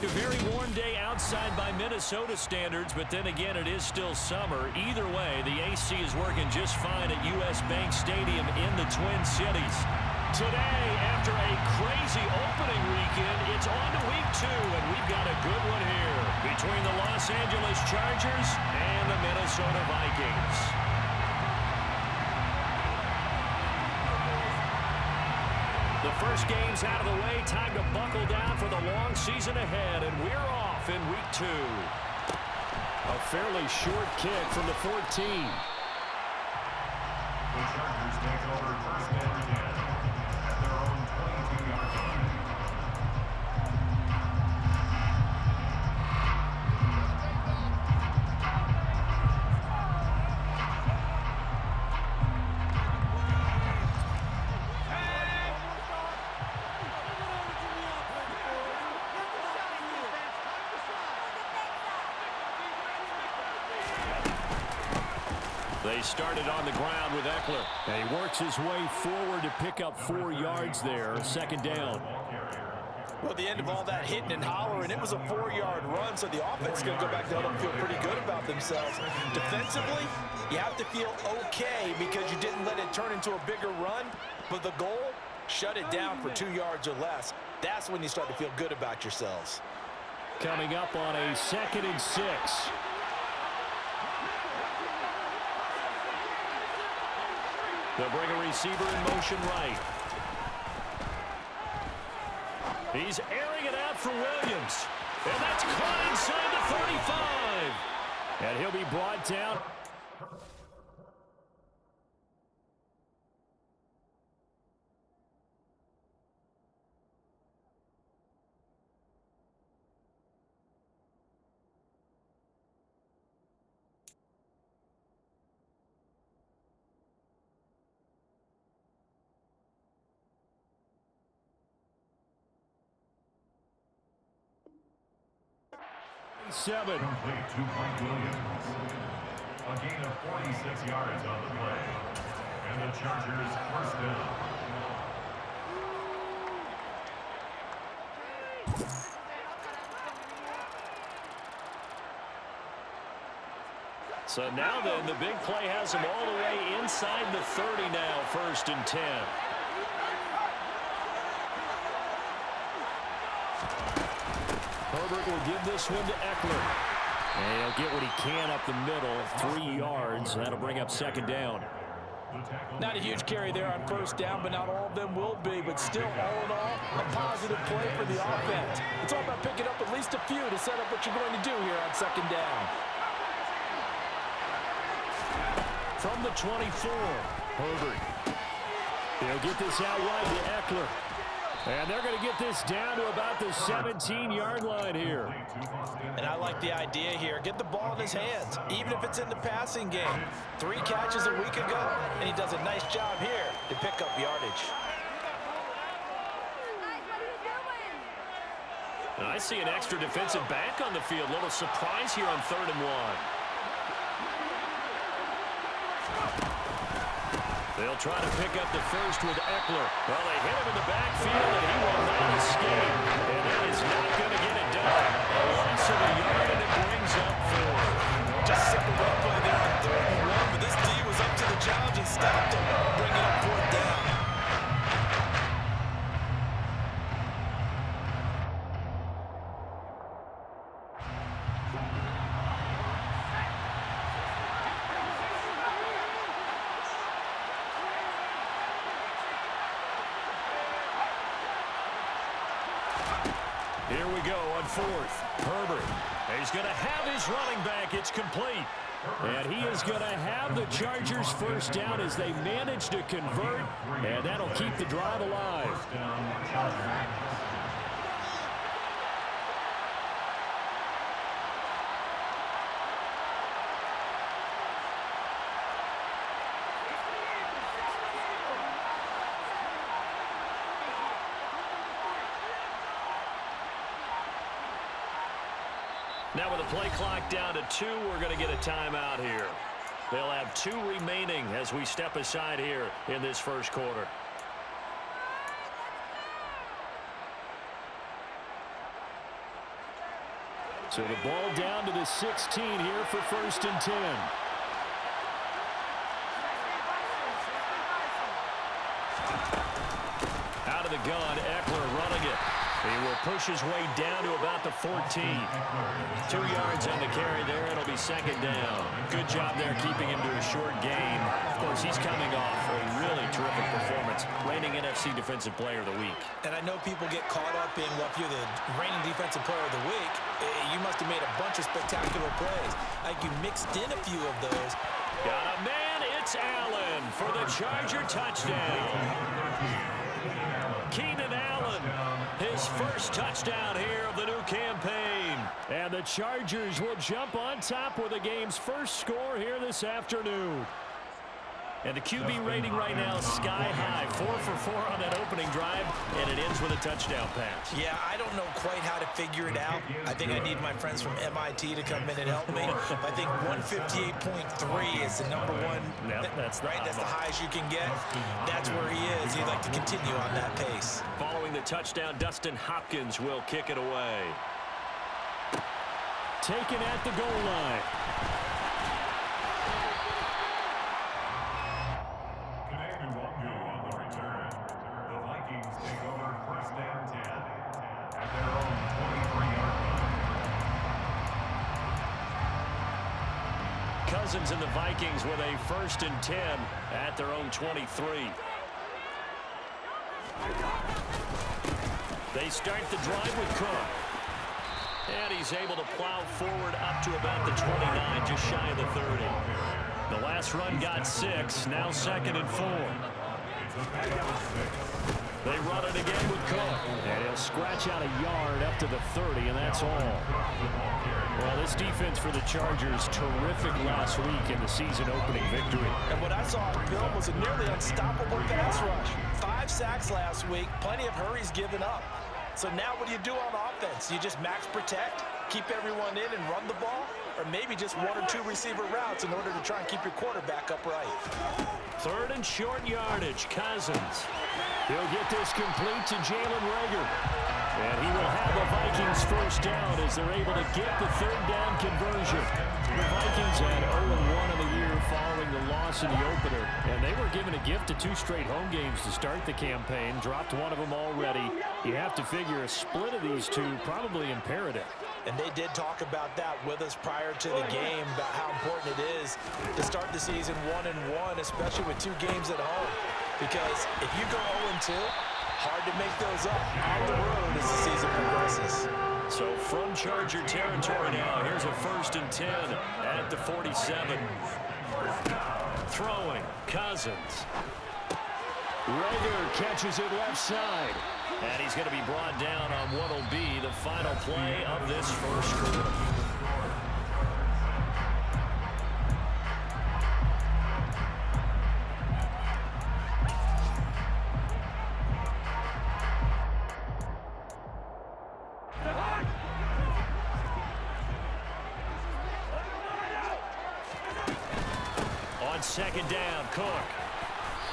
A very warm day outside by Minnesota standards, but then again, it is still summer. Either way, the AC is working just fine at U.S. Bank Stadium in the Twin Cities. Today, after a crazy opening weekend, it's on to week 2, and we've got a good one here between the Los Angeles Chargers and the Minnesota Vikings. The first game's out of the way. Time to buckle down for the long season ahead, and we're off in week 2. A fairly short kick from the 14. The Chargers take over first down again at their own 22-yard line. They started on the ground with Eckler. And he works his way forward to pick up 4 yards there. Second down. Well, at the end of all that hitting and hollering, it was a 4-yard run, so the offense is going to go back down and feel pretty good about themselves. Defensively, you have to feel okay because you didn't let it turn into a bigger run, but the goal, shut it down for 2 yards or less. That's when you start to feel good about yourselves. Coming up on a 2nd and 6. They'll bring a receiver in motion right. He's airing it out for Williams. And that's caught inside the 35. And he'll be brought down. Seven. Complete to Mike Williams. A gain of 46 yards on the play. And the Chargers first down. So now then, the big play has him all the way inside the 30 now, 1st and 10. Herbert will give this one to Eckler. And he'll get what he can up the middle, 3 yards. That'll bring up 2nd down. Not a huge carry there on 1st down, but not all of them will be. But still, all in all, a positive play for the offense. It's all about picking up at least a few to set up what you're going to do here on 2nd down. From the 24, Herbert. He'll get this out wide to Eckler. And they're going to get this down to about the 17-yard line here. And I like the idea here. Get the ball in his hands, even if it's in the passing game. 3 catches a week ago, and he does a nice job here to pick up yardage. And I see an extra defensive back on the field. Little surprise here on 3rd and 1. They'll try to pick up the first with Eckler. Well, they hit him in the backfield, and he will not escape. And that is not going to get it done. A loss of a yard, and it brings up 4. Just simple run play there on 3rd and 1, but this D was up to the challenge and stopped him, bringing up 4th down. Here we go on 4th. Herbert. He's going to have his running back. It's complete. And he is going to have the Chargers first down as they manage to convert. And that'll keep the drive alive. First down, Chargers. Now with the play clock down to 2, we're going to get a timeout here. They'll have 2 remaining as we step aside here in this first quarter. So the ball down to the 16 here for 1st and 10. Out of the gun, Eckler running it. He will push his way down to about the 14. 2 yards on the carry there. It'll be 2nd down. Good job there keeping him to a short gain. Of course, he's coming off a really terrific performance. Reigning NFC Defensive Player of the Week. And I know people get caught up in, well, if you're the reigning Defensive Player of the Week, you must have made a bunch of spectacular plays. Like you mixed in a few of those. Got a man. It's Allen for the Charger touchdown. Keenan Allen, his first touchdown here of the new campaign. And the Chargers will jump on top with the game's first score here this afternoon. And the QB rating right now is sky high. 4 for 4 on that opening drive, and it ends with a touchdown pass. Yeah, I don't know quite how to figure it out. I think I need my friends from MIT to come in and help me. I think 158.3 is the number one. Yep, that's the right. That's the highest you can get. That's where he is. He'd like to continue on that pace. Following the touchdown, Dustin Hopkins will kick it away. Taken at the goal line. Cousins and the Vikings with a 1st and 10 at their own 23. They start the drive with Cook. And he's able to plow forward up to about the 29, just shy of the 30. The last run got 6, now 2nd and 4. They run it again with Cook. And he'll scratch out a yard up to the 30, and that's all. Well, this defense for the Chargers, terrific last week in the season-opening victory. And what I saw on film was a nearly unstoppable pass rush. 5 sacks last week, plenty of hurries given up. So now what do you do on offense? You just max protect, keep everyone in and run the ball? Or maybe just 1 or 2 receiver routes in order to try and keep your quarterback upright? 3rd and short yardage, Cousins. He'll get this complete to Jalen Reagor. And he will have the Vikings first down as they're able to get the 3rd down conversion. The Vikings had 0-1 in the year following the loss in the opener. And they were given a gift of 2 straight home games to start the campaign. Dropped one of them already. You have to figure a split of these 2 probably imperative. And they did talk about that with us prior to the game, about how important it is to start the season 1-1, especially with 2 games at home. Because if you go 0-2, hard to make those up on the road as the season progresses. So from Charger territory now, here's a 1st and 10 at the 47. Throwing, Cousins. Reagor catches it left side. And he's going to be brought down on what will be the final play of this first quarter. On 2nd down, Cook.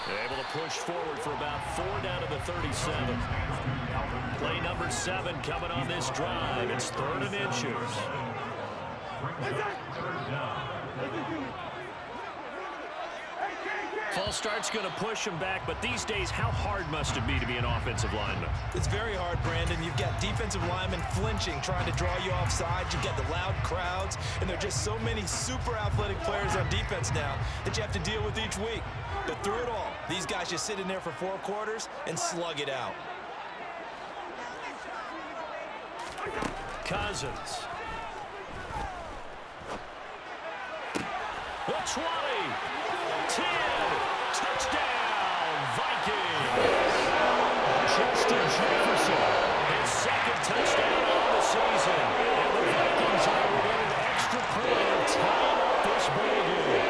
They're able to push forward for about 4 down to the 37. Play number 7 coming on this drive. It's 3rd and inches. False start's going to push him back, but these days, how hard must it be to be an offensive lineman? It's very hard, Brandon. You've got defensive linemen flinching, trying to draw you off sides. You've got the loud crowds, and there are just so many super athletic players on defense now that you have to deal with each week. But through it all, these guys just sit in there for 4 quarters and slug it out. Cousins. The 20. 10. Touchdown, Vikings. Justin Jefferson, his 2nd touchdown of the season. And the Vikings are within an extra point of tying up this ball game.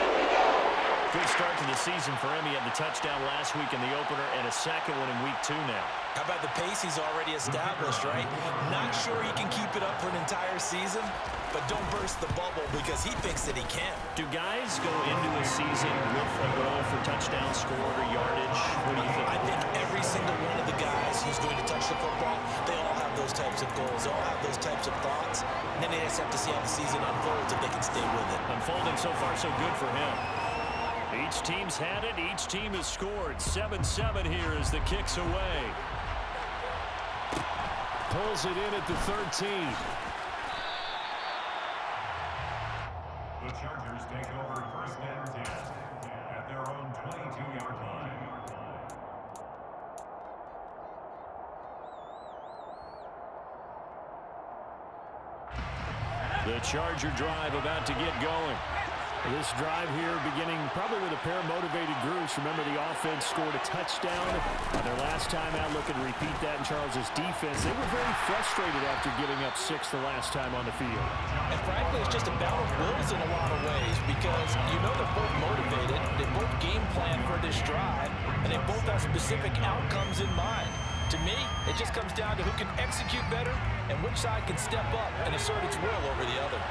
Good start to the season for him. He had the touchdown last week in the opener and a 2nd one in week 2 now. How about the pace he's already established, right? Not sure he can keep it up for an entire season, but don't burst the bubble because he thinks that he can. Do guys go into a season with a goal for touchdown scored or yardage? What do you think? I think every single one of the guys who's going to touch the football, they all have those types of goals. They all have those types of thoughts. And then they just have to see how the season unfolds if they can stay with it. Unfolding so far so good for him. Each team's had it. Each team has scored. 7-7 here as the kick's away. Pulls it in at the 13. The Chargers take over first and 10 at their own 22-yard line. The Charger drive about to get going. This drive here beginning probably with a pair of motivated groups. Remember, the offense scored a touchdown on their last time out. Looking to repeat that in Charles' defense. They were very frustrated after giving up 6 the last time on the field. And frankly, it's just a battle of wills in a lot of ways because you know they're both motivated. They both game plan for this drive, and they both have specific outcomes in mind. To me, it just comes down to who can execute better and which side can step up and assert its will over the other.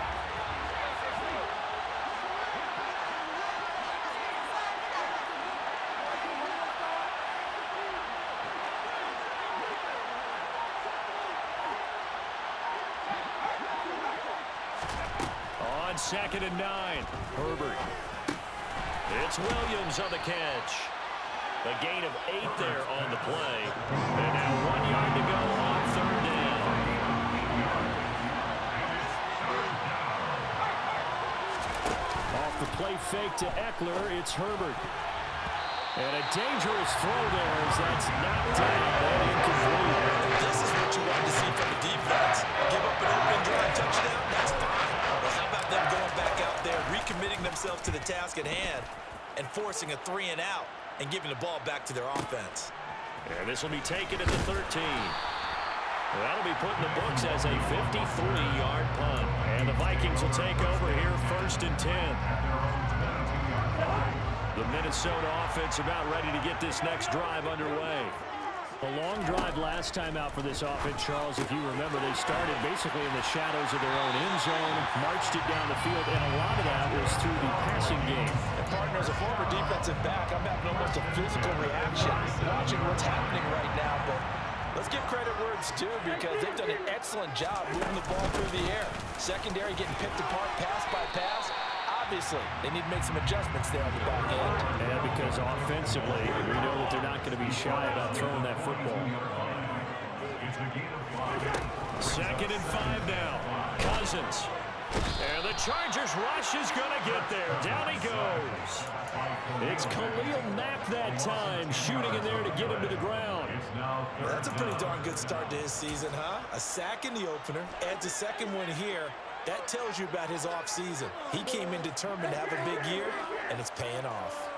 On 2nd and 9, Herbert. It's Williams on the catch. A gain of 8 there on the play. And now 1 yard to go on 3rd down. Off the play fake to Eckler, it's Herbert. And a dangerous throw there as that's knocked down and incomplete. This is what you want to see from the defense. Give up an open drive touchdown, that's fine. But how about them going back out there, recommitting themselves to the task at hand, and forcing a 3-and-out and giving the ball back to their offense. And this will be taken at the 13. That'll be put in the books as a 53-yard punt. And the Vikings will take over here 1st and 10. The Minnesota offense about ready to get this next drive underway. A long drive last time out for this offense, Charles. If you remember, they started basically in the shadows of their own end zone, marched it down the field, and a lot of that was through the passing game. And partner, as a former defensive back, I'm having almost a physical reaction watching what's happening right now. But let's give credit where it's due because they've done an excellent job moving the ball through the air. Secondary getting picked apart pass by pass. Obviously, they need to make some adjustments there on the back end. And because offensively, we know that they're not going to be shy about throwing that football. 2nd and 5 now. Cousins. And the Chargers rush is going to get there. Down he goes. It's Khalil Mack that time, shooting in there to get him to the ground. Well, that's a pretty darn good start to his season, huh? A sack in the opener, adds a second one here. That tells you about his offseason. He came in determined to have a big year, and it's paying off.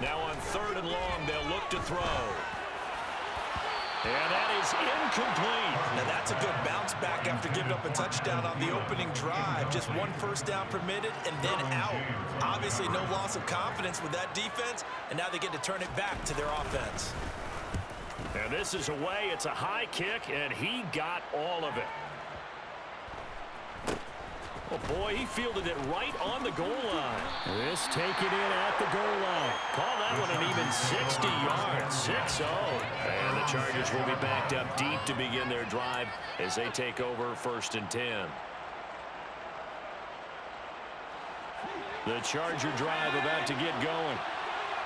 Now on 3rd and long, they'll look to throw. And that is incomplete. Now that's a good bounce back after giving up a touchdown on the opening drive. Just 1 first down permitted and then out. Obviously no loss of confidence with that defense, and now they get to turn it back to their offense. And this is away. It's a high kick, and he got all of it. Oh, boy, he fielded it right on the goal line. This taken in at the goal line. Call that one an even 60 yards, 6-0. And the Chargers will be backed up deep to begin their drive as they take over 1st and 10. The Charger drive about to get going.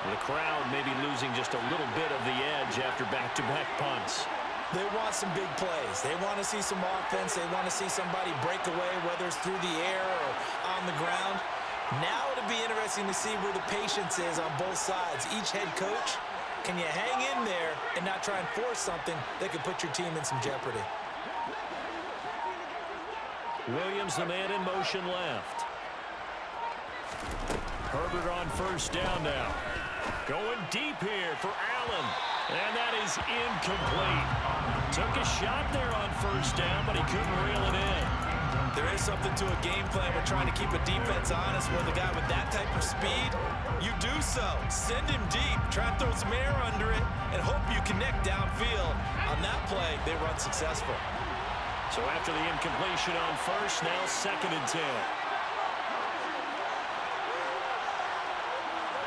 The crowd maybe losing just a little bit of the edge after back-to-back punts. They want some big plays. They want to see some offense. They want to see somebody break away, whether it's through the air or on the ground. Now it'll be interesting to see where the patience is on both sides. Each head coach, can you hang in there and not try and force something that could put your team in some jeopardy? Williams, the man in motion left. Herbert on 1st down now. Going deep here for Allen. And that is incomplete. Took a shot there on 1st down, but he couldn't reel it in. There is something to a game plan with trying to keep a defense honest with a guy with that type of speed. You do so. Send him deep. Try and throw some air under it and hope you connect downfield. On that play, they run successful. So after the incompletion on first, now 2nd and 10.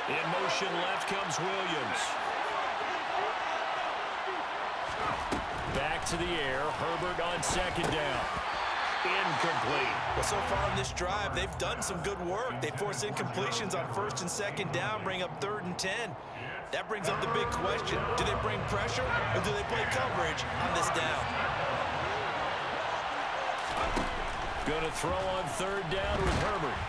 In motion left comes Williams. Back to the air. Herbert on 2nd down. Incomplete. Well, so far in this drive, they've done some good work. They force incompletions on 1st and 2nd down, bring up 3rd and 10. That brings up the big question. Do they bring pressure or do they play coverage on this down? Going to throw on 3rd down with Herbert.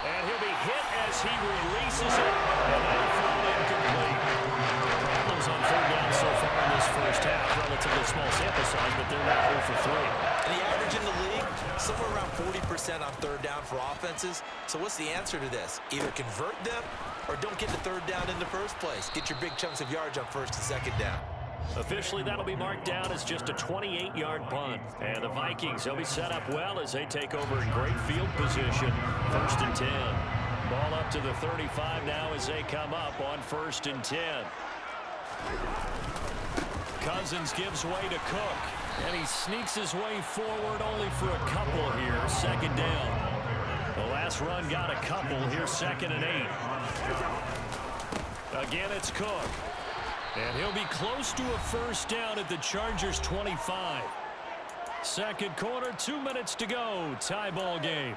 And he'll be hit as he releases it. And that'll fall incomplete. Problems on 3rd down so far in this first half. Relatively small sample size, but they're now 0 for 3. And the average in the league, somewhere around 40% on 3rd down for offenses. So what's the answer to this? Either convert them or don't get the 3rd down in the first place. Get your big chunks of yards on 1st and 2nd down. Officially, that'll be marked down as just a 28-yard punt. And the Vikings, they'll be set up well as they take over in great field position. 1st and 10. Ball up to the 35 now as they come up on 1st and 10. Cousins gives way to Cook. And he sneaks his way forward only for a couple here. 2nd down. The last run got a couple. Here's 2nd and 8. Again, it's Cook. And he'll be close to a 1st down at the Chargers' 25. 2nd quarter, 2 minutes to go. Tie ball game.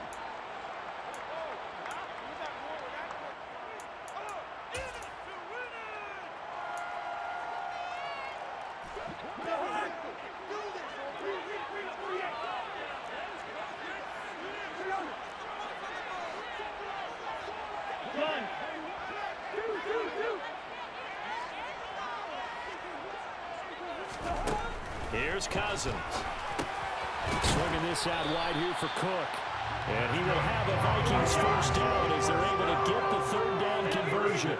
Here's Cousins. Swinging this out wide here for Cook. And he will have a Vikings 1st down as they're able to get the 3rd down conversion.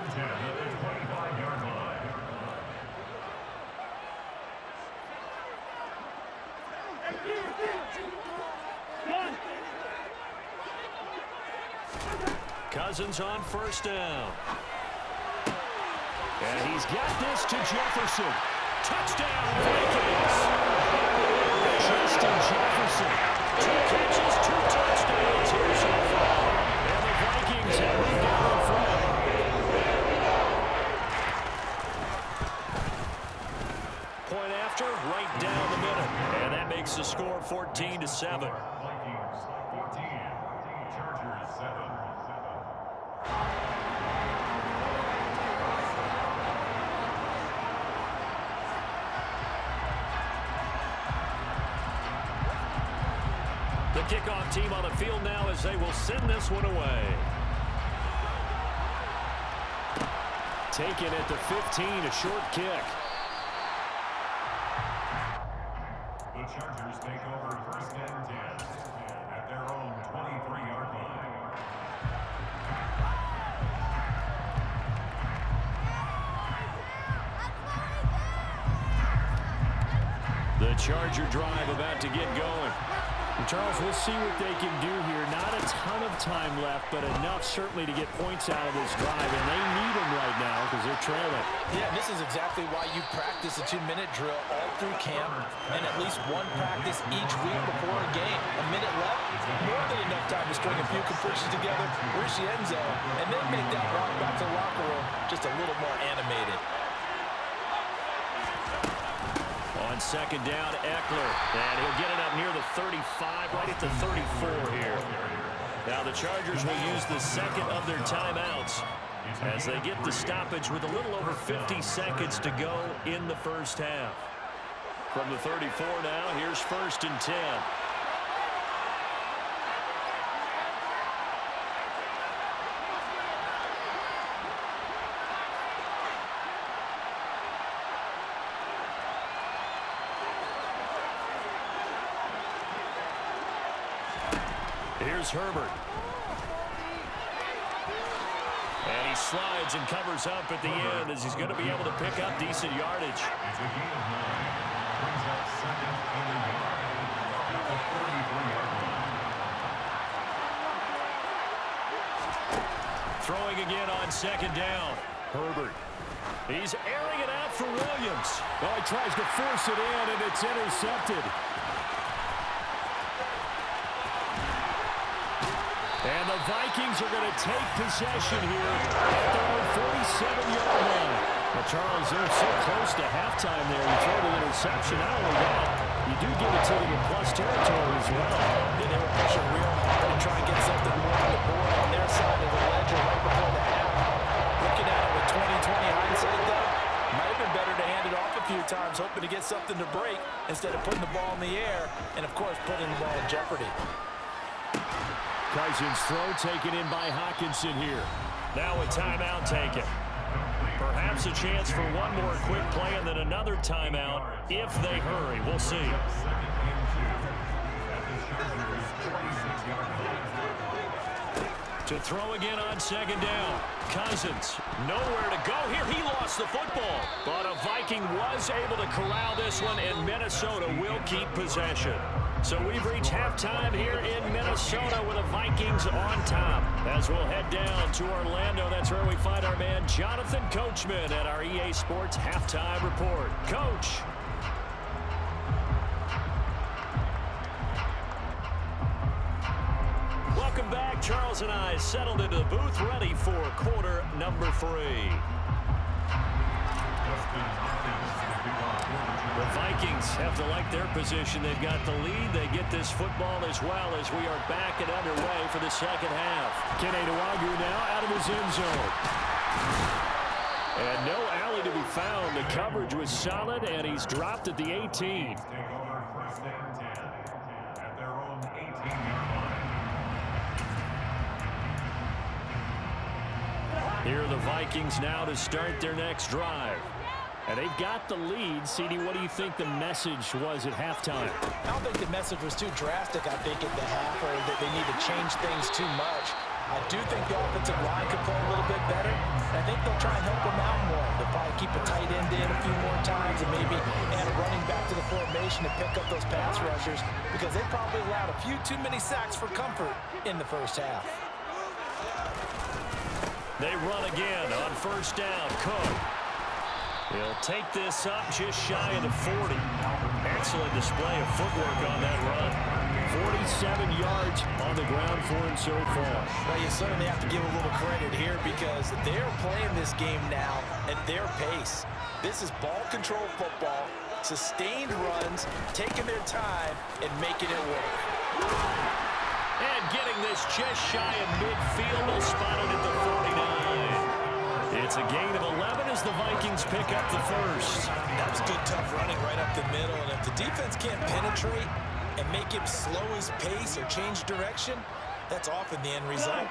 Cousins on 1st down. And he's got this to Jefferson. Touchdown, Vikings! Justin Jefferson. 2 catches, 2 touchdowns here so far. And the Vikings have moved out in front. Point after, right down the middle. And that makes the score 14-7. Vikings 14, Chargers 7. The kickoff team on the field now as they will send this one away. Taken at the 15, a short kick. The Chargers take over 1st and 10 at their own 23-yard line. The Charger drive about to get going. And Charles, we'll see what they can do here. Not a ton of time left, but enough certainly to get points out of this drive. And they need them right now because they're trailing. Yeah, this is exactly why you practice a 2-minute drill all through camp and at least one practice each week before a game. A minute left, more than enough time to string a few completions together, reach the end zone, and then make that walk back to the locker room just a little more animated. On 2nd down, Eckler. And he'll get it up near the 35, right at the 34 here. Now the Chargers will use the 2nd of their timeouts as they get the stoppage with a little over 50 seconds to go in the first half. From the 34 now, here's 1st and 10. Here's Herbert. And he slides and covers up at the end as he's going to be able to pick up decent yardage. It's a gain of 9. Brings up 2nd and a yard at the 43-yard line. Throwing again on second down. Herbert. He's airing it out for Williams. Oh, he tries to force it in, and it's intercepted. And the Vikings are going to take possession here at their own 47-yard line. Well, Charles, they're so close to halftime there. You throw the interception. Not only that, you do give it to them in plus territory as well. Yeah, they were pushing real hard to try and get something more on the board on their side of the ledger right before the half. Looking at it with 20/20 hindsight, though, might have been better to hand it off a few times, hoping to get something to break instead of putting the ball in the air and, of course, putting the ball in jeopardy. Cousins' throw taken in by Hockenson here. Now a timeout taken. Perhaps a chance for one more quick play and then another timeout if they hurry. We'll see. To throw again on second down. Cousins, nowhere to go here. He lost the football. But a Viking was able to corral this one, and Minnesota will keep possession. So we've reached halftime here in Minnesota with the Vikings on top. As we'll head down to Orlando, that's where we find our man Jonathan Coachman at our EA Sports Halftime Report. Coach. Welcome back. Charles and I settled into the booth, ready for quarter number 3. The Vikings have to like their position. They've got the lead. They get this football as well as we are back and underway for the second half. Ken Adewagu now out of his end zone. And no alley to be found. The coverage was solid, and he's dropped at the 18. Take over first and 10 at their own 18-yard line. Here are the Vikings now to start their next drive. And they've got the lead. CD, what do you think the message was at halftime? I don't think the message was too drastic, I think, at the half, or that they need to change things too much. I do think the offensive line could play a little bit better. And I think they'll try and help them out more. They'll probably keep a tight end in a few more times and maybe add a running back to the formation to pick up those pass rushers, because they probably allowed a few too many sacks for comfort in the first half. They run again on first down. Cook. He'll take this up just shy of the 40. Excellent display of footwork on that run. 47 yards on the ground for him so far. Well, you certainly have to give a little credit here because they're playing this game now at their pace. This is ball control football, sustained runs, taking their time, and making it work. And getting this just shy of midfield, they'll spot it at the 49. It's a gain of 11 as the Vikings pick up the first. That was good, tough running right up the middle. And if the defense can't penetrate and make him slow his pace or change direction, that's often the end result.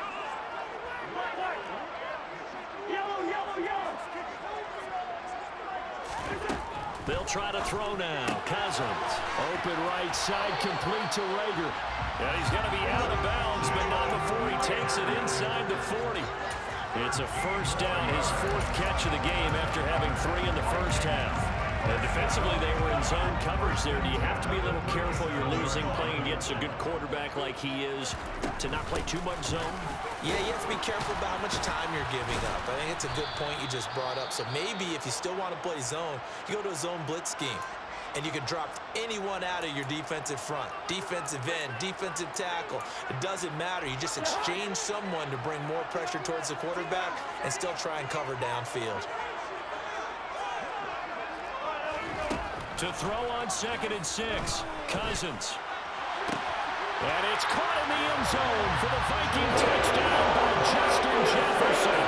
They'll try to throw now. Cousins. Open right side, complete to Rager. Yeah, he's going to be out of bounds, but not before he takes it inside the 40. It's a first down, his 4th catch of the game after having 3 in the first half. Defensively, they were in zone coverage there. Do you have to be a little careful? You're losing, playing against a good quarterback like he is, to not play too much zone? Yeah, you have to be careful about how much time you're giving up. I think it's a good point you just brought up. So maybe if you still want to play zone, you go to a zone blitz scheme. And you can drop anyone out of your defensive front. Defensive end, defensive tackle. It doesn't matter. You just exchange someone to bring more pressure towards the quarterback and still try and cover downfield. To throw on 2nd and 6, Cousins. And it's caught in the end zone for the Viking touchdown by Justin Jefferson.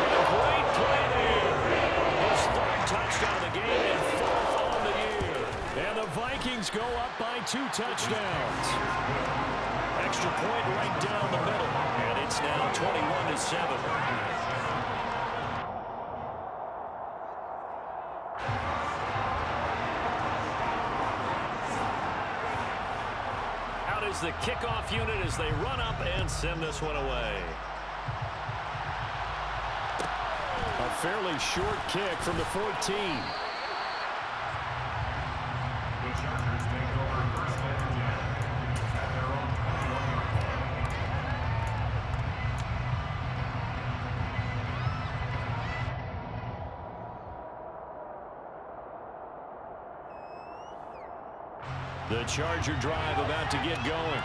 A great play there. His 3rd touchdown of the game and 4th on the year. And the Vikings go up by 2 touchdowns. Extra point right down the middle. And it's now 21-7. The kickoff unit as they run up and send this one away. A fairly short kick from the 14. The Chargers take over first and 10 at their own 21-yard line. The Charger drive about to get going.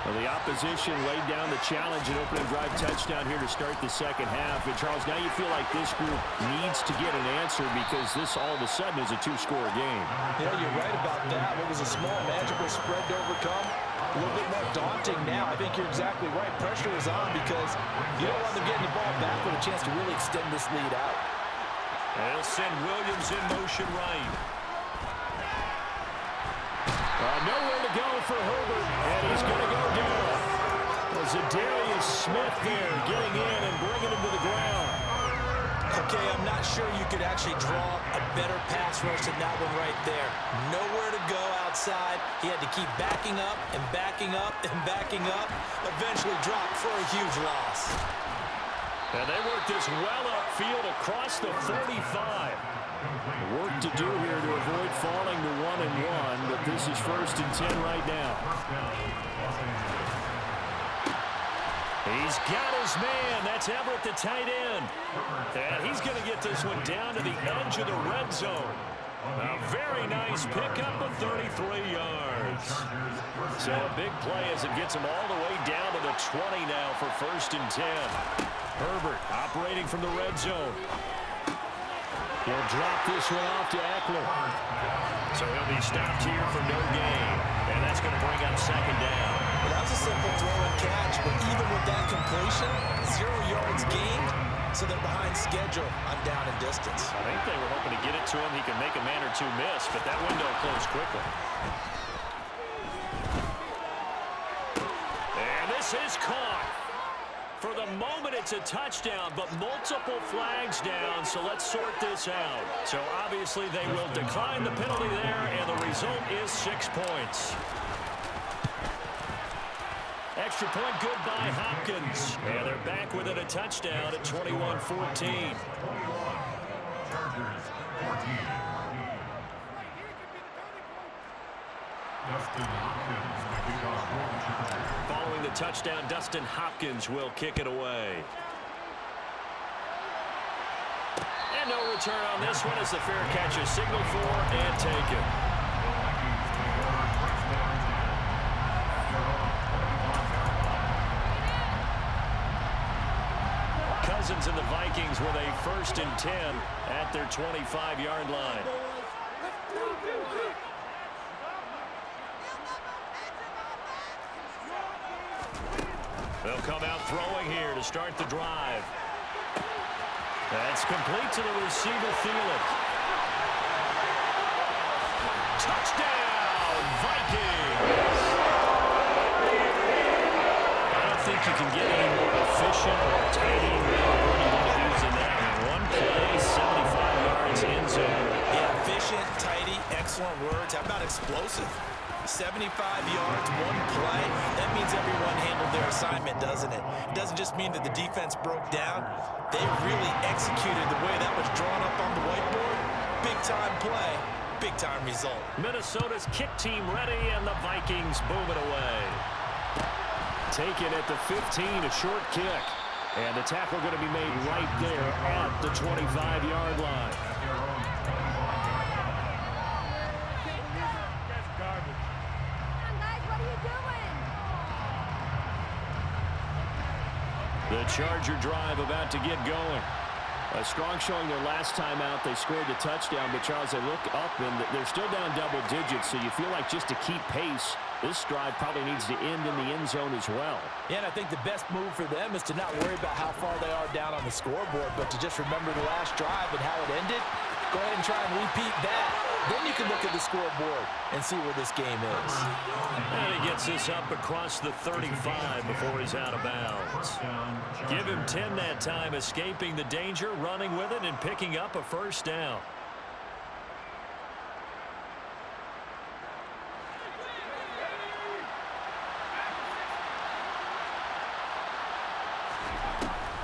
Well, the opposition laid down the challenge and opening drive touchdown here to start the second half. And, Charles, now you feel like this group needs to get an answer because this all of a sudden is a two-score game. Yeah, you're right about that. What was a small, magical spread to overcome, a little bit more daunting now. I think you're exactly right. Pressure is on because you don't want them getting the ball back with a chance to really extend this lead out. They'll send Williams in motion right. Nowhere to go for Herbert, and he's going to go down. Zadarius Smith there getting in and bringing him to the ground. Okay, I'm not sure you could actually draw a better pass rush than that one right there. Nowhere to go outside. He had to keep backing up and backing up and backing up. Eventually dropped for a huge loss. And they work this well upfield across the 35. Work to do here to avoid falling to 1-1, but this is 1st and 10 right now. He's got his man. That's Everett, the tight end. And he's going to get this one down to the edge of the red zone. A very nice pickup of 33 yards. So a big play as it gets him all the way down to the 20 now for 1st and 10. Herbert operating from the red zone. He'll drop this one off to Eckler. So he'll be stopped here for no gain. And that's going to bring up 2nd down. Well, that was a simple throw and catch, but even with that completion, 0 yards gained, so they're behind schedule on down and distance. I think they were hoping to get it to him. He can make a man or two miss, but that window closed quickly. And this is caught. For the moment, it's a touchdown, but multiple flags down, so let's sort this out. So obviously they will decline the penalty there, and the result is 6 points. Extra point good by Hopkins. And they're back within a touchdown at 21-14. Chargers 14. Dustin Hopkins, the kickoff for the Chargers. Following the touchdown, Dustin Hopkins will kick it away. And no return on this one as the fair catch is signaled for and taken. Cousins and the Vikings with a 1st and 10 at their 25-yard line. They'll come out throwing here to start the drive. That's complete to the receiver, Thielen. Touchdown, Vikings! I don't think you can get any more efficient or tidy than that. One play, 75 yards in zone. Yeah, efficient, tidy, excellent words. How about explosive? 75 yards, one play. That means everyone handled their assignment, doesn't it? It doesn't just mean that the defense broke down. They really executed the way that was drawn up on the whiteboard. Big-time play, big-time result. Minnesota's kick team ready, and the Vikings boom it away. Taken at the 15, a short kick. And the tackle going to be made right there at the 25-yard line. The Charger drive about to get going. A strong showing their last time out. They scored the touchdown, but Charles, they look up and they're still down double digits, so you feel like just to keep pace, this drive probably needs to end in the end zone as well. Yeah, and I think the best move for them is to not worry about how far they are down on the scoreboard, but to just remember the last drive and how it ended. Go ahead and try and repeat that. Then you can look at the scoreboard and see where this game is. And he gets this up across the 35 before he's out of bounds. Give him 10 that time, escaping the danger, running with it, and picking up a 1st down.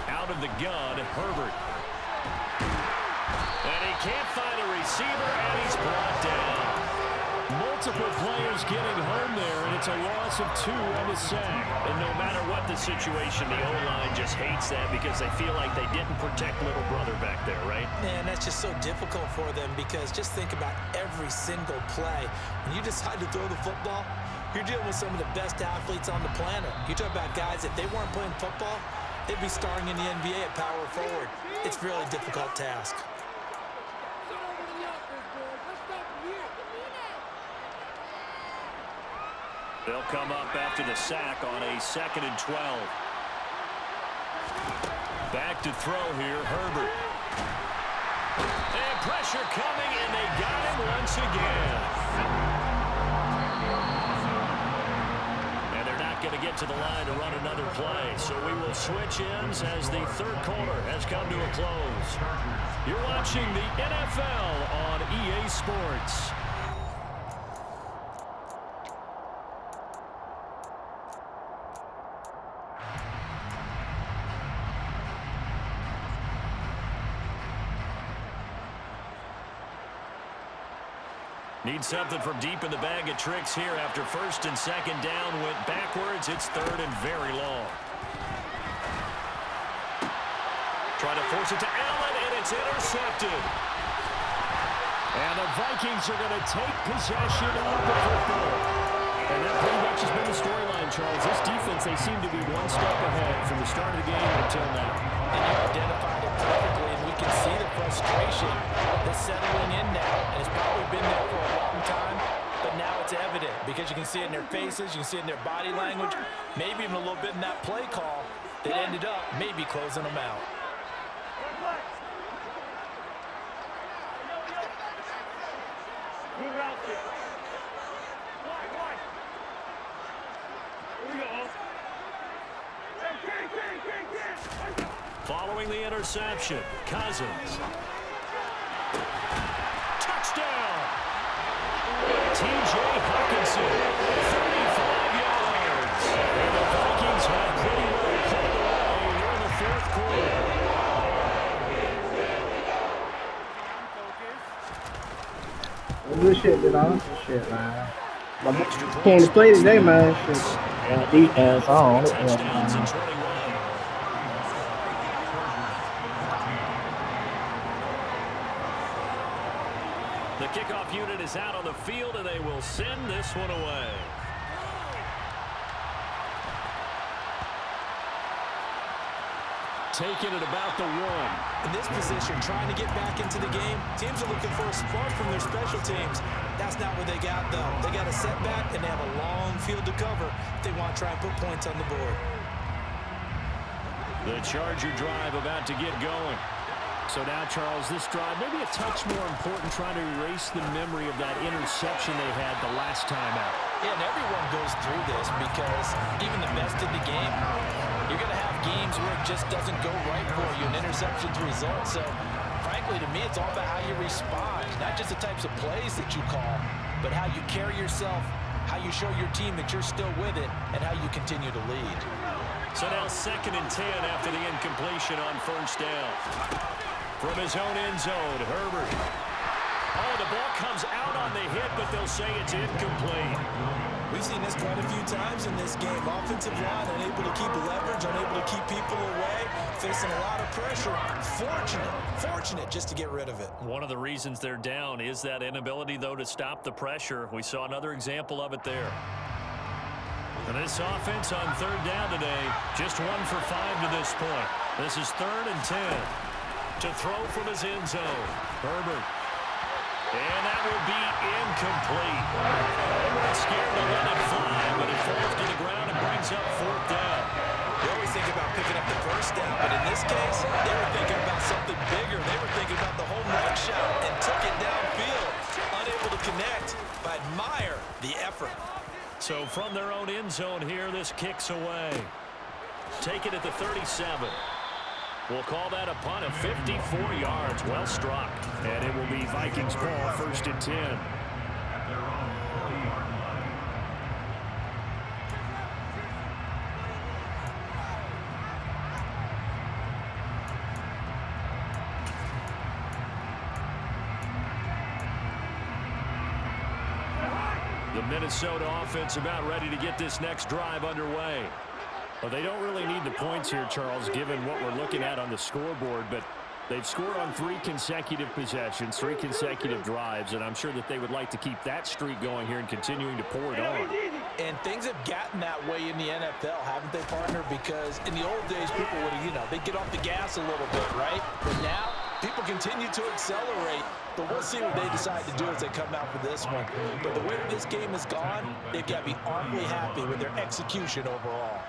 Out of the gun, Herbert. And he can't find a receiver, and he's brought down. More multiple players getting home there, and it's a loss of 2 on the sack. And no matter what the situation, the O-line just hates that because they feel like they didn't protect little brother back there, right? Man, that's just so difficult for them because just think about every single play. When you decide to throw the football, you're dealing with some of the best athletes on the planet. You talk about guys, if they weren't playing football, they'd be starring in the NBA at power forward. It's a really difficult task. They'll come up after the sack on a 2nd and 12. Back to throw here, Herbert. And pressure coming, and they got him once again. And they're not going to get to the line to run another play, so we will switch ends as the third quarter has come to a close. You're watching the NFL on EA Sports. Need something from deep in the bag of tricks here after 1st and 2nd down went backwards. It's 3rd and very long. Trying to force it to Allen, and it's intercepted. And the Vikings are going to take possession of the football. And that pretty much has been the storyline, Charles. This defense, they seem to be one step ahead from the start of the game until now. And you identified it perfectly, and we can see the frustration that's settling in now. And it's probably been there for a long time, but now it's evident because you can see it in their faces, you can see it in their body language, maybe even a little bit in that play call that ended up maybe closing them out. Following the interception, Cousins. Touchdown! T.J. Hockenson, 35 yards. And the Vikings have pretty well pulled away here in the 4th quarter. Good shit, you know. Good shit, man. My boy came to play today, man. Shit. Yeah, defense on. Touchdowns in 21. The kickoff unit is out on the field, and they will send this one away. Taking it about the 1. In this position, trying to get back into the game, teams are looking for a spark from their special teams. That's not what they got, though. They got a setback, and they have a long field to cover if they want to try and put points on the board. The Charger drive about to get going. So now, Charles, this drive maybe a touch more important, trying to erase the memory of that interception they had the last time out. Yeah, and everyone goes through this because even the best in the game, you're going to have games where it just doesn't go right for you, and interceptions result. So, frankly, to me, it's all about how you respond, not just the types of plays that you call, but how you carry yourself, how you show your team that you're still with it, and how you continue to lead. So now 2nd and 10 after the incompletion on 1st down. From his own end zone, Herbert. Oh, the ball comes out on the hit, but they'll say it's incomplete. We've seen this quite a few times in this game. Offensive line unable to keep leverage, unable to keep people away, facing a lot of pressure. Fortunate just to get rid of it. One of the reasons they're down is that inability, though, to stop the pressure. We saw another example of it there. And this offense on 3rd down today, just 1 for 5 to this point. This is 3rd and 10. To throw from his end zone, Herbert. And that will be incomplete. They weren't scared to let it fly, but it falls to the ground and brings up 4th down. We always think about picking up the 1st down, but in this case, they were thinking about something bigger. They were thinking about the home run shot and took it downfield. Unable to connect, but admire the effort. So from their own end zone here, this kicks away. Take it at the 37. We'll call that a punt of 54 yards. Well struck. And it will be Vikings ball, 1st and 10. Minnesota offense about ready to get this next drive underway. Well, they don't really need the points here, Charles, given what we're looking at on the scoreboard, but they've scored on 3 consecutive possessions, 3 consecutive drives, and I'm sure that they would like to keep that streak going here and continuing to pour it on. And things have gotten that way in the NFL, haven't they, partner? Because in the old days, people would, they'd get off the gas a little bit, right? But now, people continue to accelerate. But we'll see what they decide to do as they come out for this one. But the way that this game has gone, they've got to be awfully happy with their execution overall.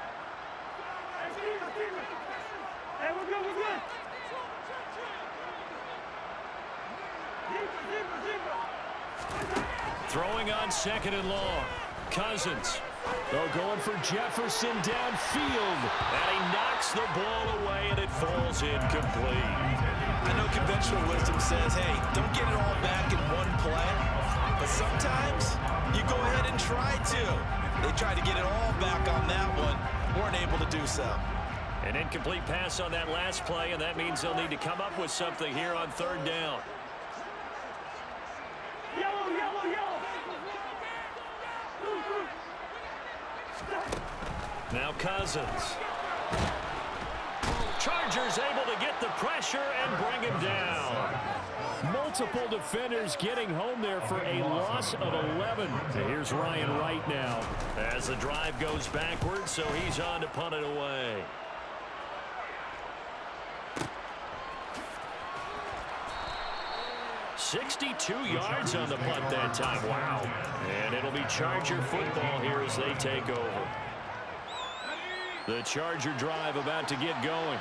Throwing on 2nd and long. Cousins. They're going for Jefferson downfield. And he knocks the ball away, and it falls incomplete. I know conventional wisdom says, hey, don't get it all back in one play. But sometimes you go ahead and try to. They tried to get it all back on that one. Weren't able to do so. An incomplete pass on that last play, and that means they'll need to come up with something here on 3rd down. Now Cousins. Chargers able to get the pressure and bring him down. Multiple defenders getting home there for a loss of 11. Here's Ryan Wright now. As the drive goes backwards, so he's on to punt it away. $62 yards on the punt that time. Wow. And it'll be Charger football here as they take over. The Charger drive about to get going.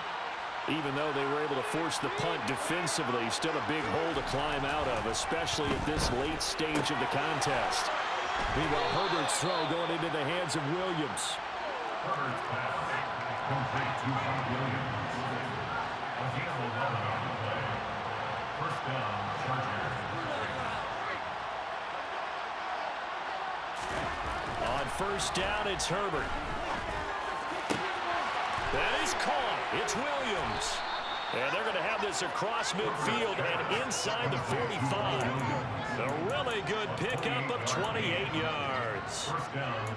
Even though they were able to force the punt defensively, still a big hole to climb out of, especially at this late stage of the contest. Meanwhile, Herbert's throw going into the hands of Williams. Herbert's pass complete to Williams. A gain of 11 on the play. First down, Chargers. On 1st down, it's Herbert. That is caught. It's Williams. And they're going to have this across midfield and inside the 45. A really good pickup of 28 yards.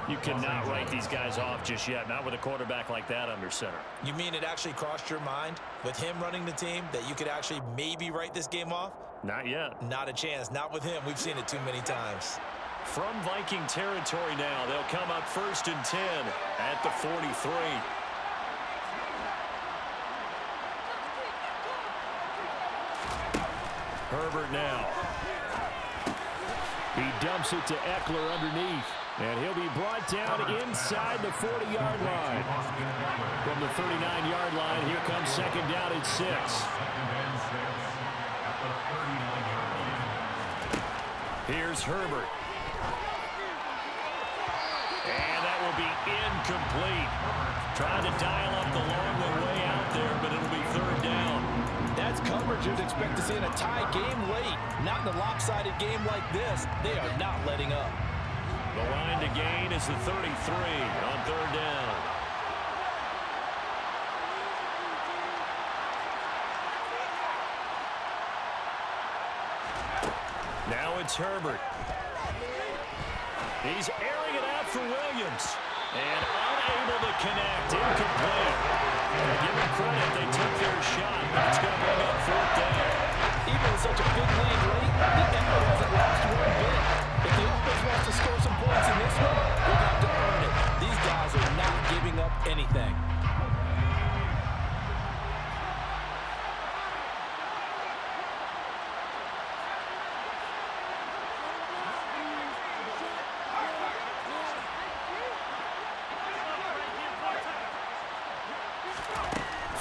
You cannot write these guys off just yet, not with a quarterback like that under center. You mean it actually crossed your mind with him running the team that you could actually maybe write this game off? Not yet. Not a chance. Not with him. We've seen it too many times. From Viking territory now, they'll come up 1st and 10 at the 43. Herbert now. He dumps it to Eckler underneath. And he'll be brought down inside the 40-yard line. From the 39-yard line, here comes 2nd down at 6. Here's Herbert. And that will be incomplete. Trying to dial up the long way out there, but it'll be 3rd down. That's coverage you'd expect to see in a tie game late. Not in a lopsided game like this. They are not letting up. The line to gain is the 33 on 3rd down. Now it's Herbert. He's airing it out for Williams. And unable to connect. Incomplete. Give them credit. They took their shot. That's going to bring up 4th down. Even with such a big lead late, the effort hasn't lost one bit. If the offense wants to score some points in this one, they'll have to earn it. These guys are not giving up anything.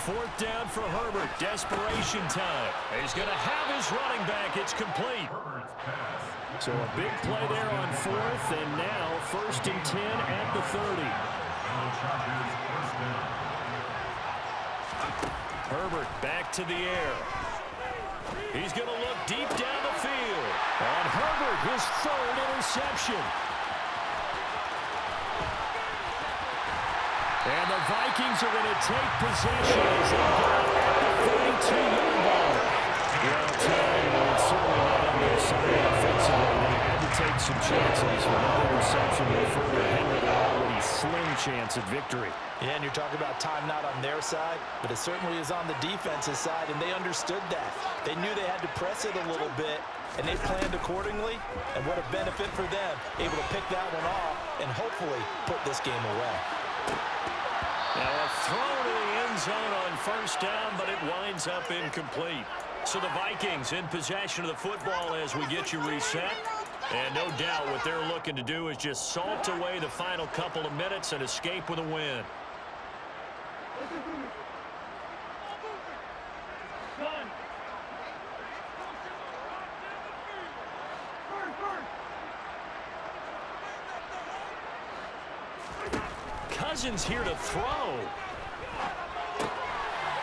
Fourth down for Herbert. Desperation time. He's going to have his running back. It's complete. So a big play there on 4th, and now 1st and 10 at the 30. Herbert back to the air. He's going to look deep down the field. On Herbert, his 3rd interception. And the Vikings are going to take possession as they go at the 42-yard line. Well, time was certainly not on their side offensively. They had to take some chances with that interception. chance at victory. Yeah, and you're talking about time not on their side, but it certainly is on the defensive side, and they understood that. They knew they had to press it a little bit, and they planned accordingly, and what a benefit for them, able to pick that one off and hopefully put this game away. Now a throw to the end zone on first down, but it winds up incomplete. So the Vikings in possession of the football as we get you reset. And no doubt what they're looking to do is just salt away the final couple of minutes and escape with a win. Cousins here to throw.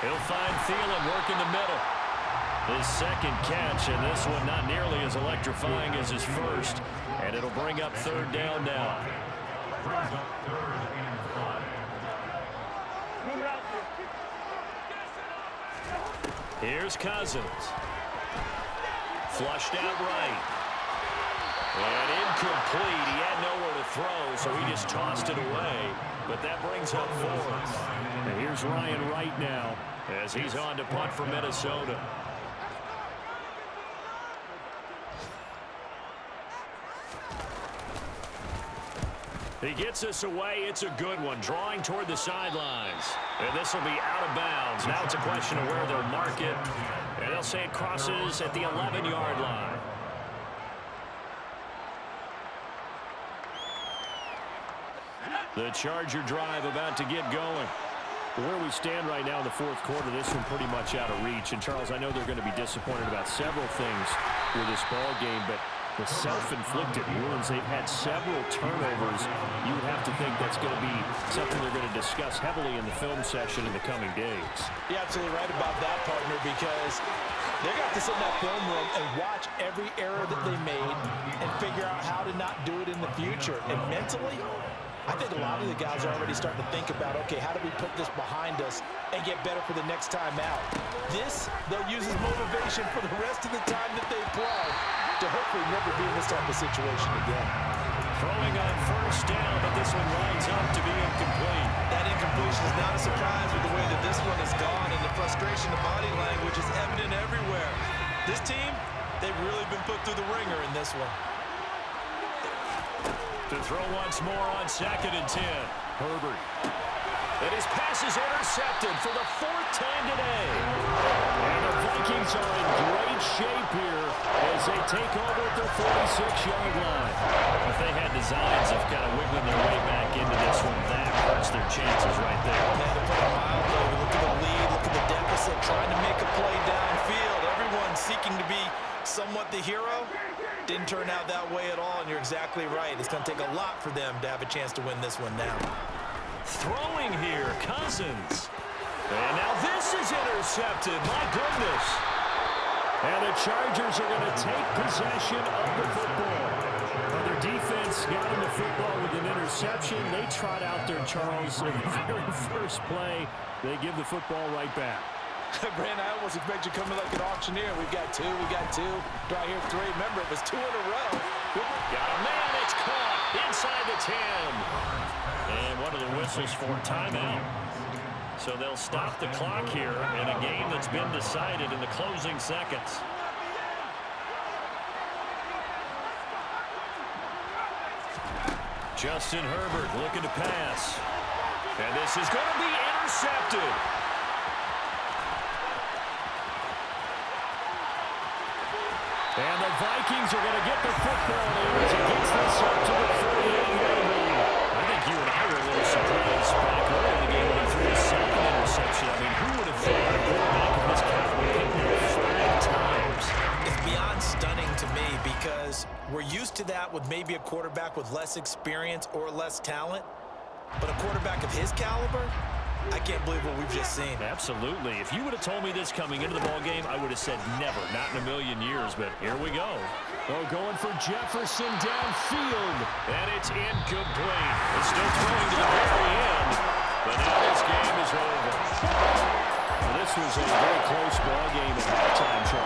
He'll find Thielen working the middle. His second catch, and this one not nearly as electrifying as his first. And it'll bring up third down now. Here's Cousins. Flushed out right. And incomplete. He had nowhere to throw, so he just tossed it away. But that brings up fourth. And here's Ryan Wright now as he's on to punt for Minnesota. He gets us away. It's a good one. Drawing toward the sidelines. And this will be out of bounds. Now it's a question of where they'll mark it. And they'll say it crosses at the 11-yard line. The Charger drive about to get going. Where we stand right now in the fourth quarter, this one pretty much out of reach. And, Charles, I know they're going to be disappointed about several things with this ball game, but the self-inflicted wounds, they've had several turnovers. You would have to think that's going to be something they're going to discuss heavily in the film session in the coming days. You're absolutely right about that, partner, because they're going to have to sit in that film room and watch every error that they made and figure out how to not do it in the future. And mentally, I think a lot of the guys are already starting to think about, okay, how do we put this behind us and get better for the next time out? This, they'll use as motivation for the rest of the time that they play to hopefully never be in this type of situation again. Throwing on first down, but this one winds up to be incomplete. That incompletion is not a surprise with the way that this one has gone, and the frustration of body language is evident everywhere. This team, they've really been put through the ringer in this one. To throw once more on 2nd and 10. Herbert. And his pass is intercepted for the 4th time today. And the Vikings are in great shape here as they take over at their 46-yard line. If they had designs of kind of wiggling their way back into this one, that hurts their chances right there. Man, to put it mildly, look at the lead, look at the deficit, trying to make a play downfield. Everyone seeking to be somewhat the hero. Didn't turn out that way at all, and you're exactly right. It's going to take a lot for them to have a chance to win this one now. Throwing here, Cousins. And now this is intercepted. My goodness. And the Chargers are going to take possession of the football. Well, their defense got them the football with an interception. They trot out there, Charles, in the very first play. They give the football right back. Brand, I almost expect you to come in like an auctioneer. We've got two. Do I hear three? Remember, it was 2 in a row. Got a man. It's caught inside the 10. And one of the whistles for timeout. So they'll stop the clock here in a game that's been decided in the closing seconds. Justin Herbert looking to pass. And this is going to be intercepted. And the Vikings are going to get the football here as it gets this up to the 48-yard line. I think you and I were a little surprised back early in the game when he threw his second interception. I mean, who would have thought a quarterback of this caliber came there 5 times? It's beyond stunning to me because we're used to that with maybe a quarterback with less experience or less talent. But a quarterback of his caliber, I can't believe what we've just seen. Absolutely. If you would have told me this coming into the ballgame, I would have said never, not in a million years, but here we go. Oh, going for Jefferson downfield, and it's incomplete. It's still throwing to the very end, but now this game is over. Well, this was a very close ballgame at halftime, Charles.